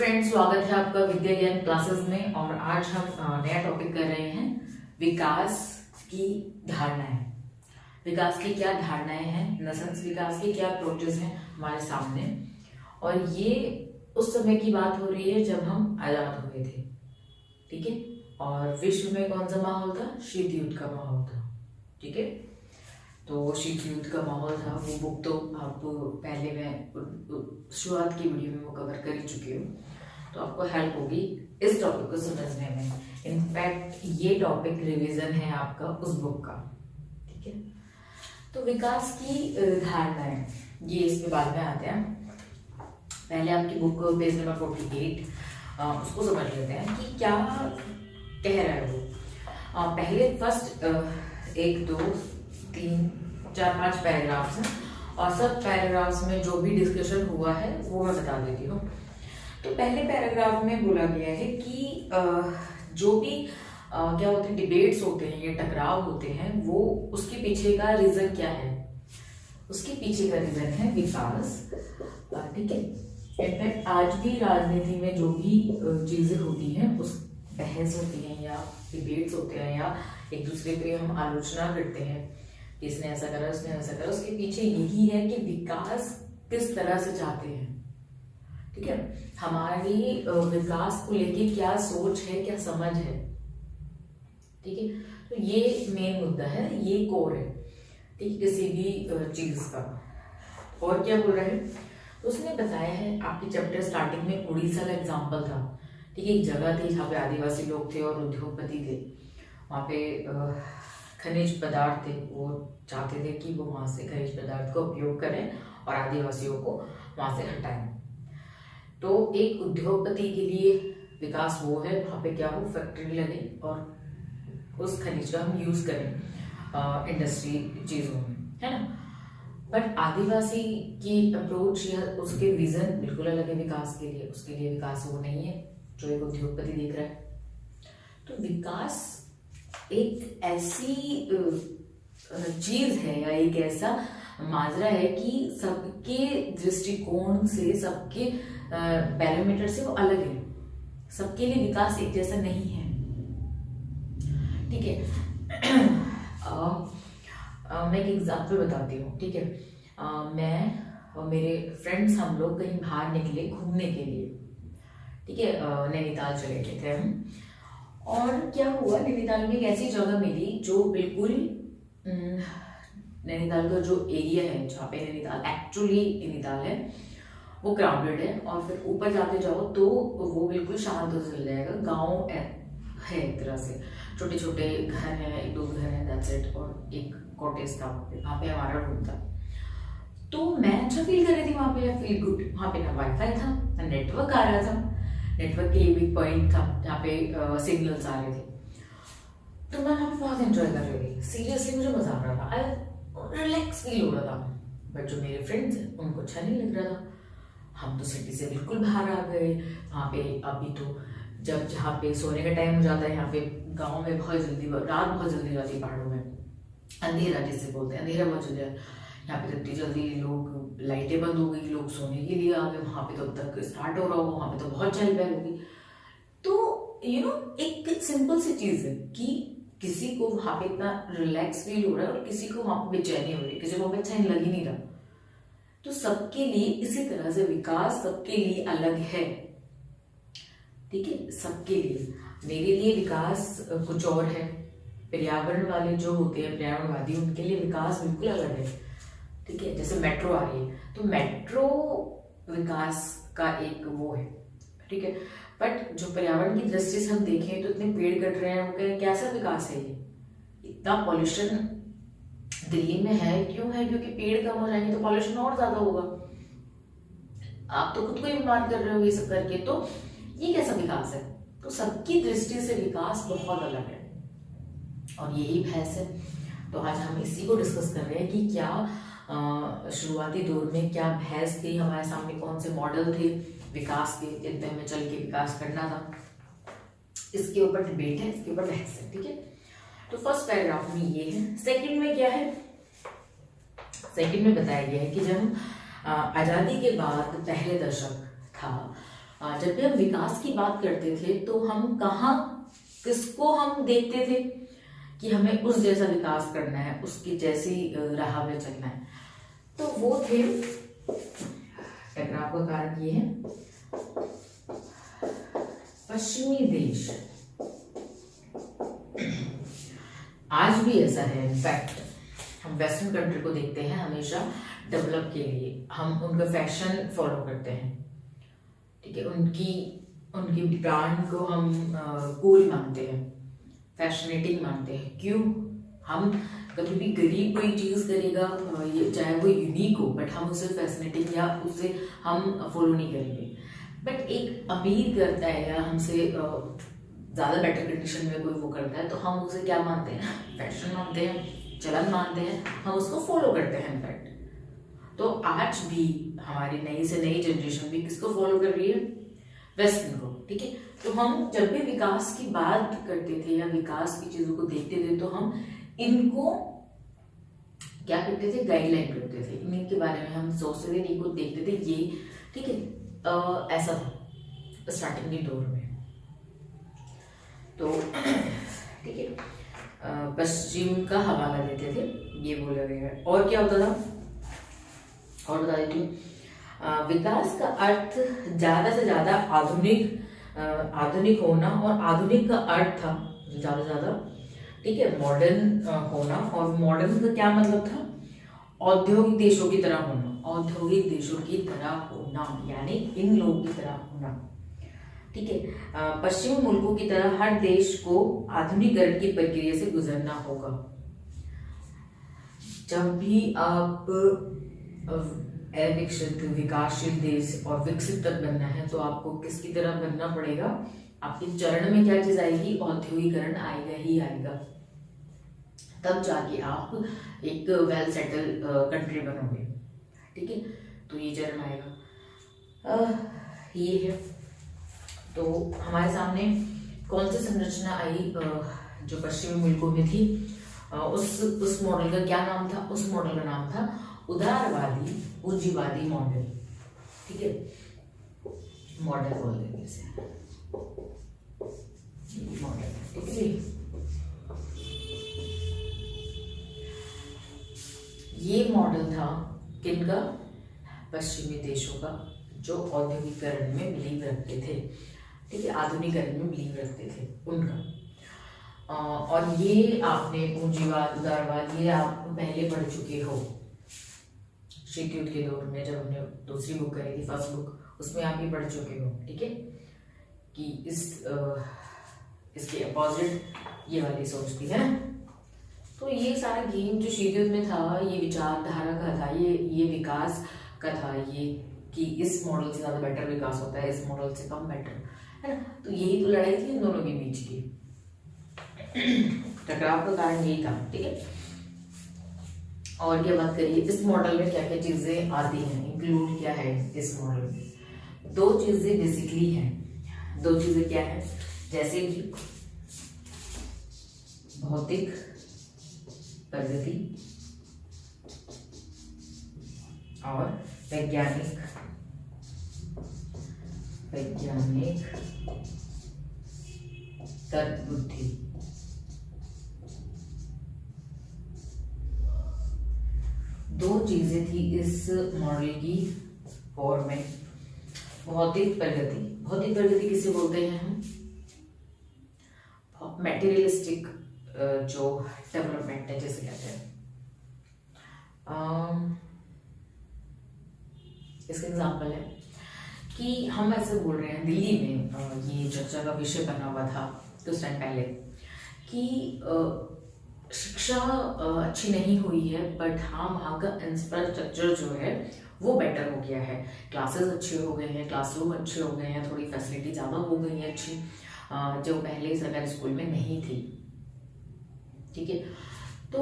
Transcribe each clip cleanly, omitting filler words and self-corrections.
Friends, स्वागत है आपका विद्या ज्ञान क्लासेस में। और आज हम नया टॉपिक कर रहे हैं विकास की धारणाएं। विकास की क्या धारणाएं हैं, इन द सेंस विकास के क्या अप्रोचेस हैं हमारे सामने। और ये उस समय की बात हो रही है जब हम आजाद हुए थे, ठीक है। और विश्व में कौन सा माहौल था? शीत युद्ध का माहौल था, ठीक है। तो शीत युद्ध का माहौल था। वो बुक तो आप पहले मैं शुरुआत की वीडियो में वो कवर कर ही चुकी हूँ, तो आपको हेल्प होगी इस टॉपिक को समझने में। इनफैक्ट ये टॉपिक रिवीजन है आपका उस बुक का, ठीक है। तो विकास की धारणाएं, ये इसके बाद में आते हैं। पहले आपकी बुक पेज नंबर 48 उसको समझ लेते हैं कि क्या कह रहा है वो। पहले फर्स्ट 1 2 3 4 5 पैराग्राफ्स हैं, और सब पैराग्राफ्स में जो भी डिस्कशन हुआ है वो मैं बता देती हूँ। तो पहले पैराग्राफ में बोला गया है कि जो भी क्या होते हैं, डिबेट्स होते हैं या टकराव होते हैं, वो उसके पीछे का रीजन क्या है? उसके पीछे का रीजन है विकास, ठीक है। इनफैक्ट आज भी राजनीति में जो भी चीजें होती हैं, उस बहस होती हैं या डिबेट्स होते हैं या एक दूसरे पे हम आलोचना करते हैं, इसने ऐसा करा, उसने ऐसा करा, उसके पीछे यही है कि विकास किस तरह से चाहते हैं, ठीक है। हमारी विकास को लेके क्या सोच है, क्या समझ है, ठीक है। तो ये मेन मुद्दा है, ये कोर है, ठीक, किसी भी चीज का। और क्या बोल रहा है उसने बताया है, आपके चैप्टर स्टार्टिंग में उड़ीसा का एग्जाम्पल था, ठीक है। एक जगह थी जहाँ पे आदिवासी लोग थे और उद्योगपति थे। वहाँ पे खनिज पदार्थ थे, वो चाहते थे कि वो वहाँ से खनिज पदार्थ का उपयोग करें और आदिवासियों को वहाँ से हटाएं। तो एक उद्योगपति के लिए विकास वो है, वहाँ पे क्या हो, फैक्ट्री लगे और उस खनिज का हम यूज करें इंडस्ट्री चीजों में, है ना। बट आदिवासी की अप्रोच या उसके विजन बिल्कुल अलग है विकास के लिए। उसके लिए विकास वो नहीं है जो एक उद्योगपति देख रहा है। तो विकास एक ऐसी चीज है या एक ऐसा माजरा है कि सबके दृष्टिकोण से, सबके पैरामीटर से वो अलग है। सबके लिए विकास एक जैसा नहीं है, ठीक है। मैं एक एग्जाम्पल बताती हूँ, ठीक है। मैं और मेरे फ्रेंड्स, हम लोग कहीं बाहर निकले घूमने के लिए, ठीक है। नैनीताल चले गए थे हम। और क्या हुआ, नैनीताल में एक ऐसी जगह मिली जो बिल्कुल नैनीताल का जो एरिया है, जहाँ पे नैनीताल एक्चुअली नैनीताल है, वो क्राउडेड है। और फिर ऊपर जाते जाओ तो वो बिल्कुल शांत हो चल जाएगा। गाँव है एक तरह से, छोटे छोटे घर हैं, 1 2 घर हैं, दैट्स इट। और एक कॉटेज था वहाँ पे हमारा रूम था। तो मैं अच्छा फील कर रही थी वहाँ पे, फील गुड। वहाँ पे ना वाईफाई था ना नेटवर्क आ रहा था। नेटवर्क के लिए भी पॉइंट था जहाँ पे सिग्नल्स आ रहे थे। तो मैं वहाँ पे बहुत एंजॉय कर रही थी। सीरियसली मुझे मजा आ रहा था, रिलैक्स फील हो रहा था। बट जो मेरे फ्रेंड्स हैं उनको अच्छा नहीं लग रहा था। हम तो सिटी से बिल्कुल बाहर आ गए। वहाँ पे अभी तो जब जहाँ पे सोने का टाइम हो जाता है, यहाँ पे गाँव में बहुत जल्दी रात बहुत जल्दी जाती है, पहाड़ों में अंधेरा जिसे बोलते हैं, अंधेरा बहुत जल्दी। यहाँ पे इतनी जल्दी लोग, लाइटें बंद हो गई, लोग सोने के लिए आ गए। वहाँ पे तो अब तक स्टार्ट हो रहा होगा, वहाँ पे तो बहुत चहल पहल होगी। तो एक सिंपल सी चीज है कि किसी को वहाँ पे इतना रिलैक्स फील हो रहा है और किसी को वहाँ पे बेचैनी हो रही है, किसी को अच्छा लग ही नहीं रहा। तो सबके लिए इसी तरह से विकास सबके लिए अलग है, ठीक है। सबके लिए, मेरे लिए विकास कुछ और है। पर्यावरण वाले जो होते हैं, पर्यावरणवादी, उनके लिए विकास बिल्कुल अलग है, ठीक है। जैसे मेट्रो आ रही है, तो मेट्रो विकास का एक वो है, ठीक है। बट जो पर्यावरण की दृष्टि से हम देखें तो इतने पेड़ कट रहे हैं, वो कैसा विकास है? ये इतना पॉल्यूशन दिल्ली में है, क्यों है? क्योंकि पेड़ कम हो जाएंगे तो पॉल्यूशन और ज्यादा होगा। आप तो खुद को ही बीमार कर रहे हो ये सब करके, तो ये कैसा विकास है? तो सबकी दृष्टि से विकास बहुत अलग है, और यही बहस है। तो आज हम इसी को डिस्कस कर रहे हैं कि क्या शुरुआती दौर में क्या बहस थी, हमारे सामने कौन से मॉडल थे विकास के, जिनपे हमें चल के विकास करना था। इसके ऊपर डिबेट है, इसके ऊपर बहस है, ठीक है। तो फर्स्ट पैराग्राफ में ये है। सेकंड में क्या है? सेकंड में बताया गया है कि जब आजादी के बाद पहले दशक था, जब भी हम विकास की बात करते थे तो हम कहाँ किसको हम देखते थे कि हमें उस जैसा विकास करना है, उसकी जैसी राह में चलना है। तो वो थे, टकराव का कारण ये है पश्चिमी देश। आज भी ऐसा है, इनफैक्ट हम वेस्टर्न कंट्री को देखते हैं हमेशा डेवलप के लिए, हम उनका फैशन फॉलो करते हैं, ठीक है, उनकी ब्रांड को हम कूल मानते हैं, फैशनेटिंग मानते हैं। क्यों? हम कभी भी गरीब कोई चीज करेगा, ये चाहे वो यूनिक हो, बट हम उसे फैशनेटिंग या उसे हम फॉलो नहीं करेंगे। बट एक अमीर करता है या हमसे ज्यादा बेटर कंडीशन में कोई वो करता है तो हम उसे क्या मानते हैं? फैशन मानते हैं, चलन मानते हैं, हम उसको फॉलो करते हैं इनफैक्ट। तो आज भी हमारी नई से नई जनरेशन भी किसको फॉलो कर रही है? वेस्टर्न को, ठीक है। तो हम जब भी विकास की बात करते थे या विकास की चीजों को देखते थे तो हम इनको क्या करते थे? गाइडलाइन करते थे, इनके बारे में हम सोचते थे, इनको देखते थे, ये ठीक है। ऐसा था स्टार्टिंग के दौर में। तो ठीक है, पश्चिम का हवाला देते थे, ये बोला गया है। और क्या होता था और बता देती हूँ। विकास का अर्थ ज्यादा से ज्यादा आधुनिक होना, और आधुनिक का अर्थ था ज्यादा से ज्यादा, ठीक है, मॉडर्न होना। और मॉडर्न का क्या मतलब था? औद्योगिक देशों की तरह होना, औद्योगिक देशों की तरह होना यानी इन लोगों की तरह होना, ठीक है। पश्चिमी मुल्कों की तरह हर देश को आधुनिकीकरण की प्रक्रिया से गुजरना होगा। जब भी आप विकसित विकासशील देश और विकसित तक बनना है तो आपको किसकी तरह बनना पड़ेगा? आपके चरण में क्या चीज आएगी? औद्योगिकरण आएगा ही आएगा, तब जाके आप एक वेल सेटल कंट्री बनोगे, ठीक है। तो ये चरण आएगा, ये है। तो हमारे सामने कौन सी संरचना आई जो पश्चिमी मुल्कों में थी? उस मॉडल का क्या नाम था? उस मॉडल का नाम था उदारवादी पूंजीवादी मॉडल, ठीक है। मॉडल बोल देंगे इसे, मॉडल, ठीक है। ये मॉडल था किनका? पश्चिमी देशों का, जो औद्योगिकरण में बिलीव रखते थे, ठीक है, आधुनिकीकरण में बिलीव रखते थे उनका। और ये आपने पूंजीवाद, उदारवाद, ये आप पहले पढ़ चुके हो शीतयुद्ध के दौर में, जब हमने दूसरी बुक करी थी, फर्स्ट बुक, उसमें आप ये पढ़ चुके हो, ठीक है, कि इसके अपोजिट ये वाली सोच थी, है ना। तो ये सारा गेम जो शीतयुद्ध में था, ये विचारधारा का था, ये विकास का था, ये कि इस मॉडल से ज्यादा बेटर विकास होता है, इस मॉडल से कम बेटर, है ना। तो यही तो लड़ाई थी इन दोनों के बीच की, टकराव का कारण यही था, ठीक है। और क्या बात करिए, इस मॉडल में क्या क्या चीजें आती हैं, इंक्लूड क्या है इस मॉडल में? दो चीजें बेसिकली हैं। दो चीजें क्या है? जैसे कि भौतिक प्रगति और वैज्ञानिक तर्क बुद्धि। दो चीजें थी इस मॉडल की फॉर्म में। भौतिक प्रगति किसे बोलते हैं हम? मटेरियलिस्टिक जो डेवलपमेंट है, जैसे कहते हैं। इसका एग्जाम्पल है कि हम ऐसे बोल रहे हैं, दिल्ली में ये चर्चा का विषय बना हुआ था कुछ टाइम पहले कि शिक्षा अच्छी नहीं हुई है, बट हाँ वहाँ का इंफ्रास्ट्रक्चर जो है वो बेटर हो गया है, क्लासेस अच्छे हो गए हैं, क्लासरूम अच्छे हो गए हैं, थोड़ी फैसिलिटी ज़्यादा हो गई है अच्छी, जो पहले सरकारी स्कूल में नहीं थी, ठीक है। तो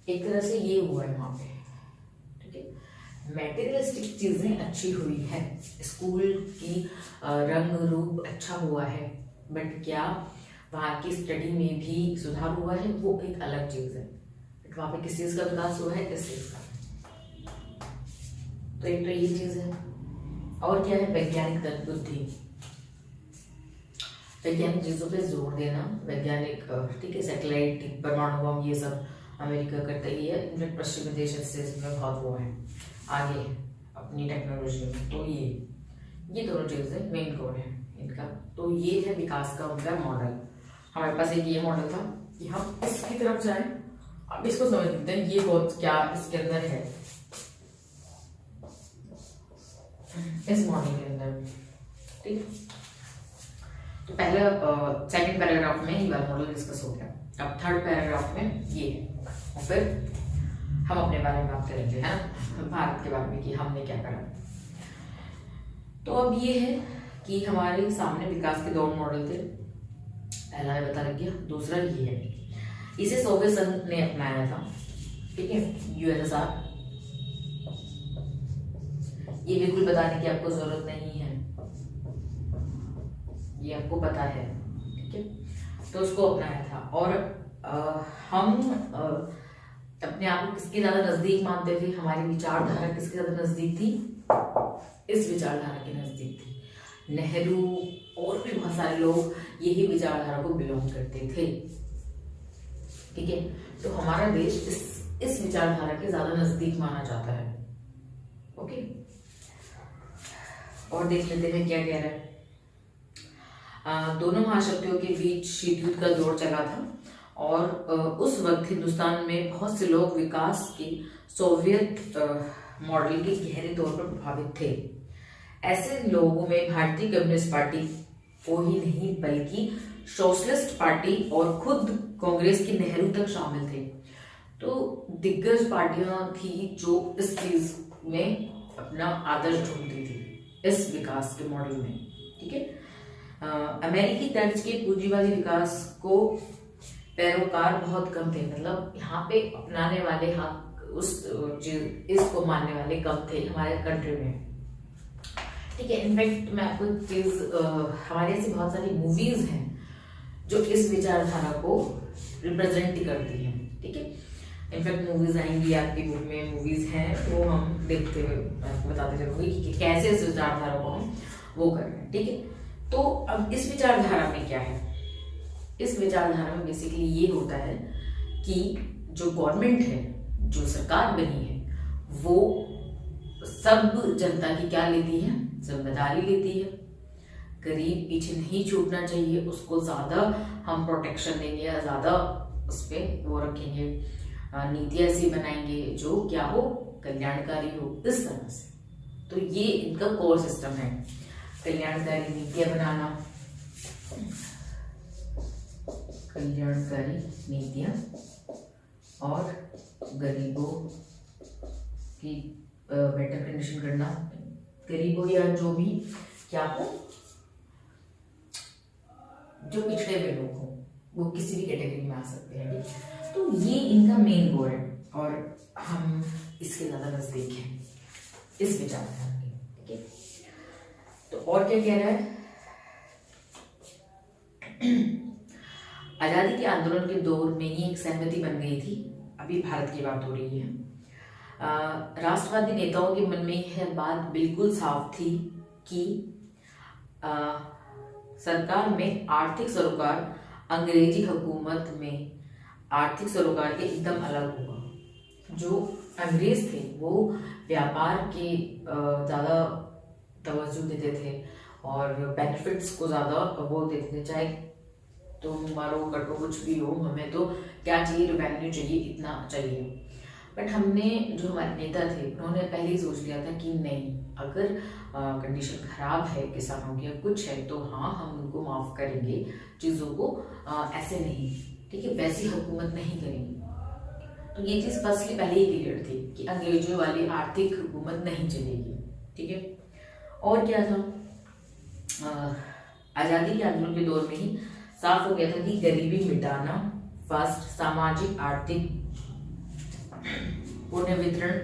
एक तरह से ये हुआ है वहाँ पे, ठीक है। मटेरियलिस्टिक चीज़ें अच्छी हुई है, स्कूल की रंग रूप अच्छा हुआ है, बट क्या वहाँ की स्टडी में भी सुधार हुआ है? वो एक अलग चीज है। बट वहाँ पे किस चीज का विकास हुआ है? इस चीज का। तो एक तो ये चीज है। और क्या है, वैज्ञानिक बुद्धि, वैज्ञानिक चीजों पे जोर देना, वैज्ञानिक, ठीक है, सैटेलाइट, परमाणु बम, ये सब अमेरिका करता ही है। इनफैक्ट पश्चिमी देश से इसमें बहुत वो है, आगे है अपनी टेक्नोलॉजी में। तो ये दोनों चीजें मेन गोल है इनका। तो ये है विकास का उनका मॉडल। हमारे पास एक ये मॉडल था कि हम इसकी तरफ जाएं। अब इसको समझ लेते हैं ये बहुत क्या इसके अंदर है, इस मॉडल के अंदर, ठीक। तो पहले सेकंड पैराग्राफ में ये वाला मॉडल डिस्कस हो गया। अब थर्ड पैराग्राफ में ये है, और फिर हम अपने बारे में बात करेंगे, है ना, भारत के बारे में कि हमने क्या करा। तो अब ये है कि हमारे सामने विकास के 2 मॉडल थे। पहला है बता रखिए, दूसरा ये है, इसे सोवियत संघ ने अपनाया था, ठीक है, यूएसएसआर। ये बिल्कुल बताने की आपको जरूरत नहीं है, ये आपको पता है, ठीक है। तो उसको अपनाया था। और हम अपने आप को किसके ज्यादा नजदीक मानते थे, हमारी विचारधारा किसके ज्यादा नजदीक थी, इस विचारधारा के नजदीक थी। नेहरू और भी बहुत सारे लोग यही विचारधारा को बिलोंग करते थे, ठीक है। तो हमारा देश इस विचारधारा के ज्यादा नजदीक माना जाता है, ओके। और देख लेते हैं क्या कह रहा है। दोनों महाशक्तियों के बीच शीत युद्ध का दौर चला था, और उस वक्त हिंदुस्तान में बहुत से लोग विकास के सोवियत मॉडल के गहरे तौर पर प्रभावित थे। ऐसे लोगों में भारतीय कम्युनिस्ट पार्टी को ही नहीं बल्कि सोशलिस्ट पार्टी और खुद कांग्रेस के नेहरू तक शामिल थे। तो दिग्गज पार्टियां थी जो इस चीज में अपना आदर्श ढूंढती थी, इस विकास के मॉडल में, ठीक है। अमेरिकी तर्ज के पूंजीवादी विकास को पैरोकार बहुत कम थे, मतलब यहाँ पे अपनाने वाले, हाँ, उस इसको मानने वाले कम थे हमारे कंट्री में, ठीक है। इनफैक्ट मैं आपको चीज, हमारे ऐसी बहुत सारी मूवीज हैं जो इस विचारधारा को रिप्रेजेंट करती हैं, ठीक है। इनफैक्ट मूवीज आएंगी आपकी बुक में, मूवीज हैं, तो हम देखते हुए आपको बताते चलूंगी कि कैसे इस विचारधारा को हम वो कर रहे हैं, ठीक है। तो अब इस विचारधारा में क्या है, इस विचारधारा में बेसिकली ये होता है कि जो गवर्नमेंट है, जो सरकार बनी है, वो सब जनता की क्या लेती है, जिम्मेदारी लेती है। गरीब पीछे नहीं छूटना चाहिए, उसको ज्यादा हम प्रोटेक्शन देंगे या ज्यादा उस पर वो रखेंगे, नीतियां ऐसी बनाएंगे जो क्या हो, कल्याणकारी हो, इस तरह से। तो ये इनका कोर सिस्टम है, कल्याणकारी नीतियां बनाना, कल्याणकारी नीतियां, और गरीबों की बेटर कंडीशन करना, गरीबों या जो भी क्या हो, जो पिछड़े हुए लोग हो, वो किसी भी कैटेगरी में आ सकते हैं, ठीक। तो ये इनका मेन गोल है, और हम इसके ज्यादा नजदीक हैं इस विचारधारा के, ठीक है। तो और क्या कह रहा है, आजादी के आंदोलन के दौर में ही एक सहमति बन गई थी, अभी भारत की बात हो रही है। राष्ट्रवादी नेताओं के मन में यह बात बिल्कुल साफ थी कि सरकार में आर्थिक सरोकार अंग्रेजी हुकूमत में आर्थिक सरोकार के एकदम अलग होगा। जो अंग्रेज थे वो व्यापार के ज़्यादा तवज्जो देते थे और बेनिफिट्स को ज़्यादा वो देते थे, चाहे तुम मारो कटो कुछ भी हो, हमें तो क्या चाहिए, रेवेन्यू चाहिए, इतना चाहिए। बट हमने जो हमारे नेता थे उन्होंने पहले ही सोच लिया था कि नहीं, अगर कंडीशन खराब है किसानों की या कुछ है तो हाँ हम उनको माफ़ करेंगे चीज़ों को, ऐसे नहीं, ठीक है, वैसी हुकूमत नहीं करेंगे। तो ये चीज़ फर्स्टली पहले ही क्लियर थी कि अंग्रेजों वाली आर्थिक हुकूमत नहीं चलेगी, ठीक है। और क्या था, आज़ादी के आंदोलन के दौर में ही साफ हो गया था कि गरीबी मिटाना फर्स्ट, सामाजिक आर्थिक पुनर्वितरण,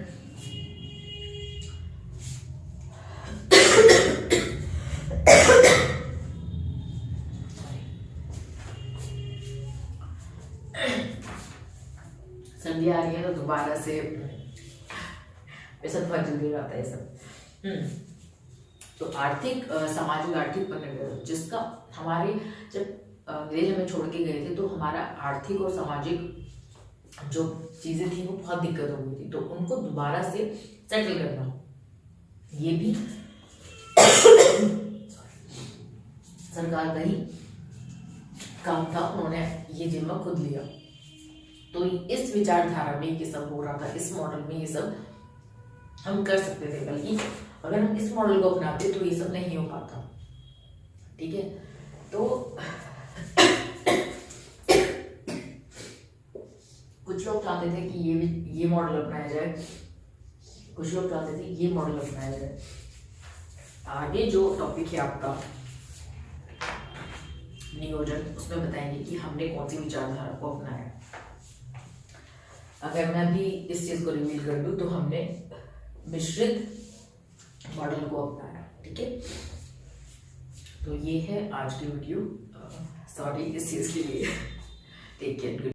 सर्दी आ रही है तो दोबारा से वैसे बहुत जल्दी हो जाता है सब। तो आर्थिक सामाजिक आर्थिक पुनर्गठन, जिसका हमारे जब अंग्रेज हमें छोड़ के गए थे तो हमारा आर्थिक और सामाजिक जो चीजें थी वो बहुत दिक्कत हो गई थी, तो उनको दोबारा से सेटल करना ये भी सरकार का ही काम था, उन्होंने ये जिम्मा खुद लिया। तो इस विचारधारा में ये सब हो रहा था, इस मॉडल में ये सब हम कर सकते थे, बल्कि अगर हम इस मॉडल को अपनाते तो ये सब नहीं हो पाता। ठीक है, तो कुछ लोग चाहते थे कि ये मॉडल अपनाया जाए, कुछ लोग चाहते थे ये मॉडल अपनाया जाए। आगे जो टॉपिक है आपका नियोजन, उसमें बताएंगे कि हमने कौन सी विचारधारा को अपनाया। अगर मैं भी इस चीज को रिवील कर दूं तो हमने मिश्रित मॉडल को अपनाया। ठीक है, तो ये है आज की वीडियो। सॉरी इस चीज के लिए। Take care.